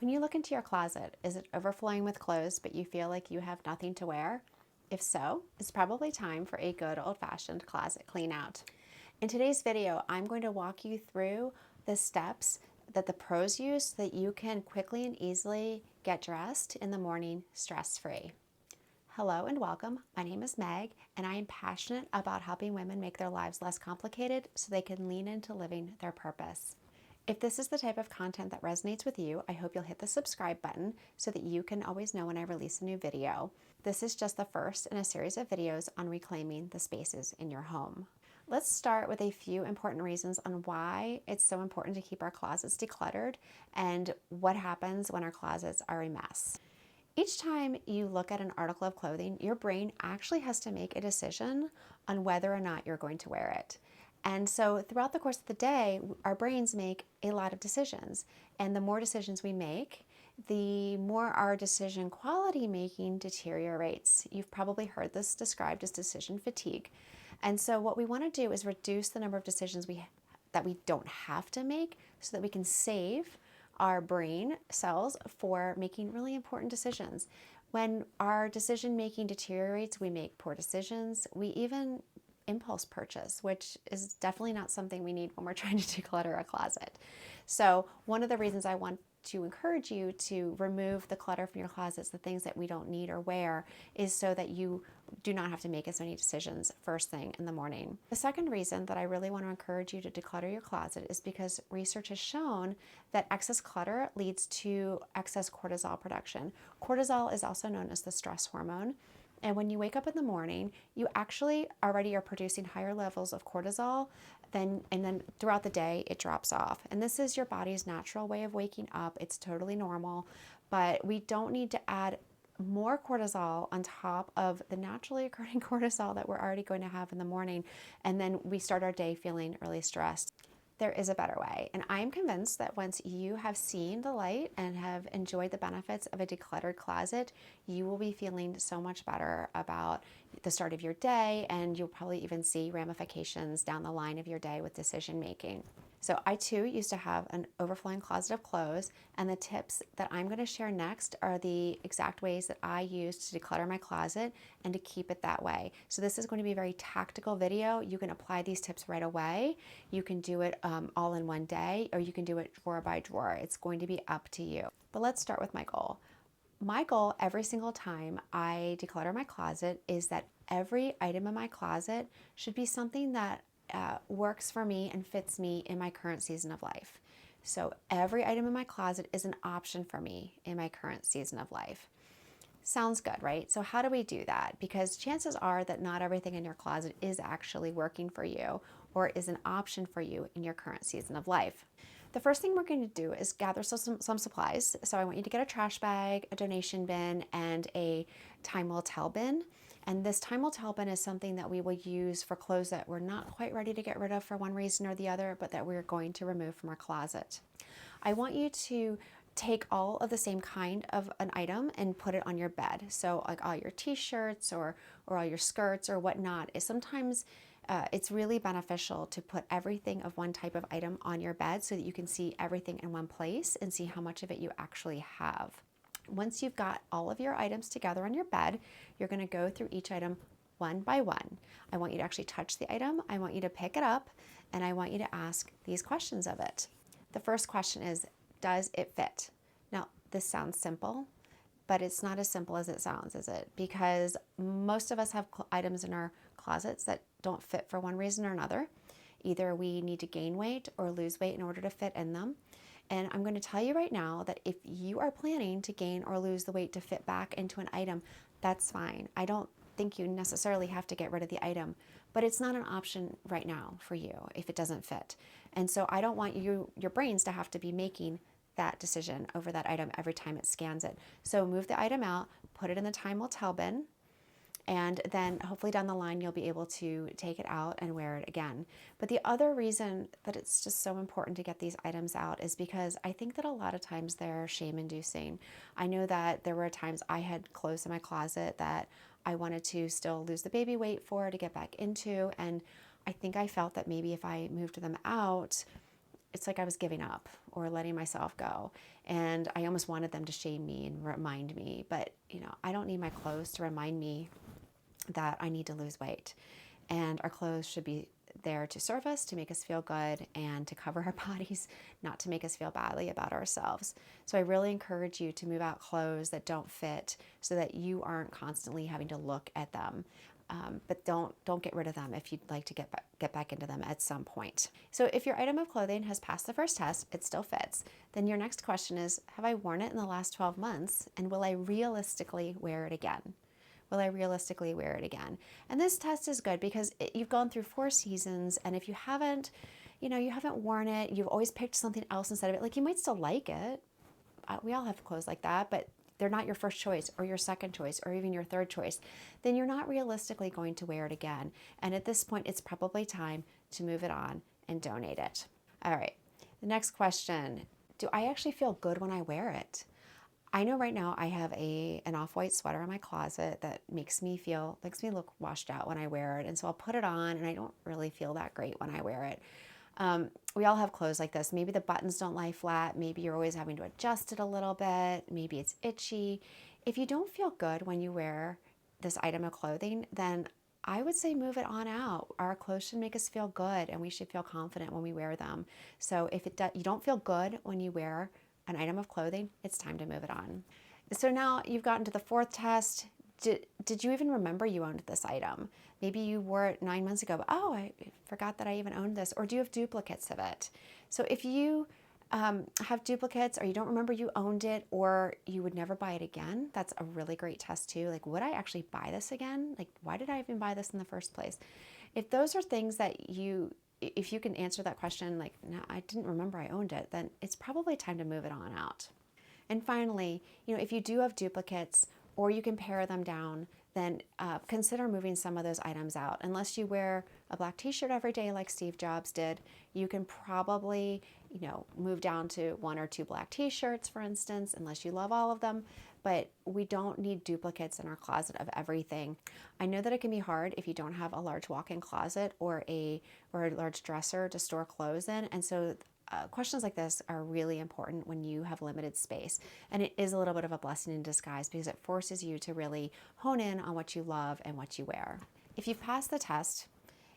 When you look into your closet, is it overflowing with clothes but you feel like you have nothing to wear? If so, it's probably time for a good old-fashioned closet clean out. In today's video, I'm going to walk you through the steps that the pros use so that you can quickly and easily get dressed in the morning stress-free. Hello and welcome. My name is Meg, and I am passionate about helping women make their lives less complicated so they can lean into living their purpose. If this is the type of content that resonates with you, I hope you'll hit the subscribe button so that you can always know when I release a new video. This is just the first in a series of videos on reclaiming the spaces in your home. Let's start with a few important reasons on why it's so important to keep our closets decluttered and what happens when our closets are a mess. Each time you look at an article of clothing, your brain actually has to make a decision on whether or not you're going to wear it. And so throughout the course of the day, our brains make a lot of decisions. And the more decisions we make, the more our decision quality making deteriorates. You've probably heard this described as decision fatigue. And so what we want to do is reduce the number of decisions that we don't have to make so that we can save our brain cells for making really important decisions. When our decision making deteriorates, we make poor decisions. We even impulse purchase, which is definitely not something we need when we're trying to declutter a closet. So one of the reasons I want to encourage you to remove the clutter from your closets, the things that we don't need or wear, is so that you do not have to make as many decisions first thing in the morning. The second reason that I really want to encourage you to declutter your closet is because research has shown that excess clutter leads to excess cortisol production. Cortisol is also known as the stress hormone. And when you wake up in the morning, you actually already are producing higher levels of cortisol, and then throughout the day, it drops off. And this is your body's natural way of waking up. It's totally normal, but we don't need to add more cortisol on top of the naturally occurring cortisol that we're already going to have in the morning. And then we start our day feeling really stressed. There is a better way. And I'm convinced that once you have seen the light and have enjoyed the benefits of a decluttered closet, you will be feeling so much better about the start of your day, and you'll probably even see ramifications down the line of your day with decision making. So I too used to have an overflowing closet of clothes, and the tips that I'm going to share next are the exact ways that I use to declutter my closet and to keep it that way. So this is going to be a very tactical video. You can apply these tips right away. You can do it all in one day, or you can do it drawer by drawer. It's going to be up to you. But let's start with my goal. My goal every single time I declutter my closet is that every item in my closet should be something that works for me and fits me in my current season of life. So every item in my closet is an option for me in my current season of life. Sounds good, right? So how do we do that? Because chances are that not everything in your closet is actually working for you or is an option for you in your current season of life. The first thing we're going to do is gather some supplies. So I want you to get a trash bag, a donation bin, and a time will tell bin. And this time will tell bin is something that we will use for clothes that we're not quite ready to get rid of for one reason or the other, but that we're going to remove from our closet. I want you to take all of the same kind of an item and put it on your bed. So like all your t-shirts or all your skirts or whatnot is sometimes it's really beneficial to put everything of one type of item on your bed so that you can see everything in one place and see how much of it you actually have. Once you've got all of your items together on your bed, you're going to go through each item one by one. I want you to actually touch the item, I want you to pick it up, and I want you to ask these questions of it. The first question is, does it fit? Now, this sounds simple, but it's not as simple as it sounds, is it? Because most of us have items in our closets that don't fit for one reason or another. Either we need to gain weight or lose weight in order to fit in them. And I'm going to tell you right now that if you are planning to gain or lose the weight to fit back into an item, that's fine. I don't think you necessarily have to get rid of the item, but it's not an option right now for you if it doesn't fit. And so I don't want your brains to have to be making that decision over that item every time it scans it. So move the item out, put it in the time will tell bin, and then hopefully down the line you'll be able to take it out and wear it again. But the other reason that it's just so important to get these items out is because I think that a lot of times they're shame-inducing. I know that there were times I had clothes in my closet that I wanted to still lose the baby weight for to get back into, and I think I felt that maybe if I moved them out, it's like I was giving up or letting myself go. And I almost wanted them to shame me and remind me. But, I don't need my clothes to remind me that I need to lose weight. And our clothes should be there to serve us, to make us feel good, and to cover our bodies, not to make us feel badly about ourselves. So I really encourage you to move out clothes that don't fit so that you aren't constantly having to look at them. But don't get rid of them if you'd like to get back into them at some point. So if your item of clothing has passed the first test, it still fits, then your next question is, have I worn it in the last 12 months, and will I realistically wear it again? Will I realistically wear it again? And this test is good because you've gone through 4 seasons, and if you haven't worn it, you've always picked something else instead of it. Like, you might still like it. We all have clothes like that, but they're not your first choice or your second choice or even your third choice. Then you're not realistically going to wear it again. And at this point, it's probably time to move it on and donate it. All right, the next question. Do I actually feel good when I wear it? I know right now I have an off-white sweater in my closet that makes me look washed out when I wear it. And so I'll put it on and I don't really feel that great when I wear it. We all have clothes like this. Maybe the buttons don't lie flat. Maybe you're always having to adjust it a little bit. Maybe it's itchy. If you don't feel good when you wear this item of clothing, then I would say move it on out. Our clothes should make us feel good, and we should feel confident when we wear them. So if you don't feel good when you wear an item of clothing, it's time to move it on. So now you've gotten to the 4th test. Did you even remember you owned this item? Maybe you wore it 9 months ago, but I forgot that I even owned this. Or do you have duplicates of it? So if you have duplicates, or you don't remember you owned it, or you would never buy it again, that's a really great test too. Like, would I actually buy this again? Like, why did I even buy this in the first place? If those are things that if you can answer that question, like, no, I didn't remember I owned it, then it's probably time to move it on out. And finally, if you do have duplicates, or you can pare them down, then consider moving some of those items out. Unless you wear a black t-shirt every day like Steve Jobs did, you can probably, move down to 1 or 2 black t-shirts, for instance, unless you love all of them. But we don't need duplicates in our closet of everything. I know that it can be hard if you don't have a large walk-in closet or a large dresser to store clothes in. And so questions like this are really important when you have limited space. And it is a little bit of a blessing in disguise because it forces you to really hone in on what you love and what you wear. If you've passed the test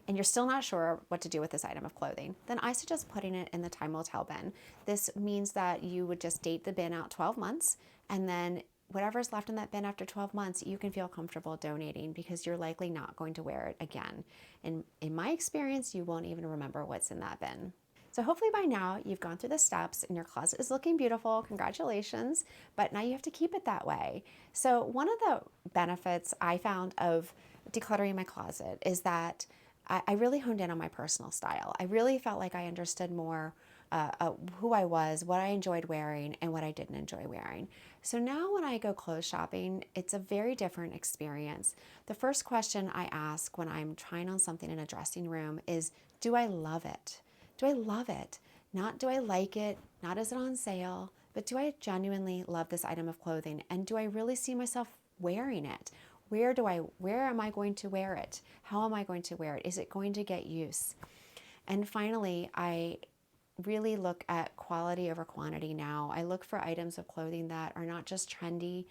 and you're still not sure what to do with this item of clothing, then I suggest putting it in the time will tell bin. This means that you would just date the bin out 12 months, and then whatever's left in that bin after 12 months, you can feel comfortable donating because you're likely not going to wear it again. And in my experience, you won't even remember what's in that bin. So hopefully by now you've gone through the steps and your closet is looking beautiful. Congratulations. But now you have to keep it that way. So one of the benefits I found of decluttering my closet is that I really honed in on my personal style. I really felt like I understood more who I was, what I enjoyed wearing, and what I didn't enjoy wearing. So now when I go clothes shopping, it's a very different experience. The first question I ask when I'm trying on something in a dressing room is, do I love it? Do I love it? Not do I like it, not is it on sale, but do I genuinely love this item of clothing? And do I really see myself wearing it? Where am I going to wear it? How am I going to wear it? Is it going to get use? And finally, I really look at quality over quantity now. I look for items of clothing that are not just trendy,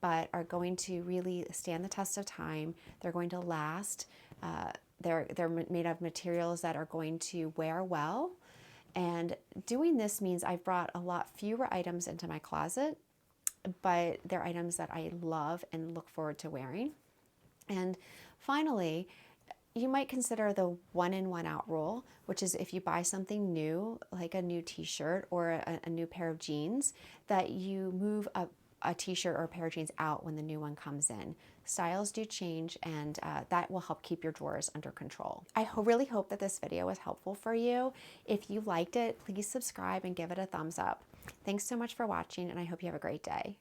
but are going to really stand the test of time. They're going to last. They're made of materials that are going to wear well. And doing this means I've brought a lot fewer items into my closet, but they're items that I love and look forward to wearing. And finally, you might consider the 1 in, 1 out rule, which is if you buy something new, like a new t-shirt or a new pair of jeans, that you move a t-shirt or a pair of jeans out when the new one comes in. Styles do change, and that will help keep your drawers under control. I really hope that this video was helpful for you. If you liked it, please subscribe and give it a thumbs up. Thanks so much for watching, and I hope you have a great day.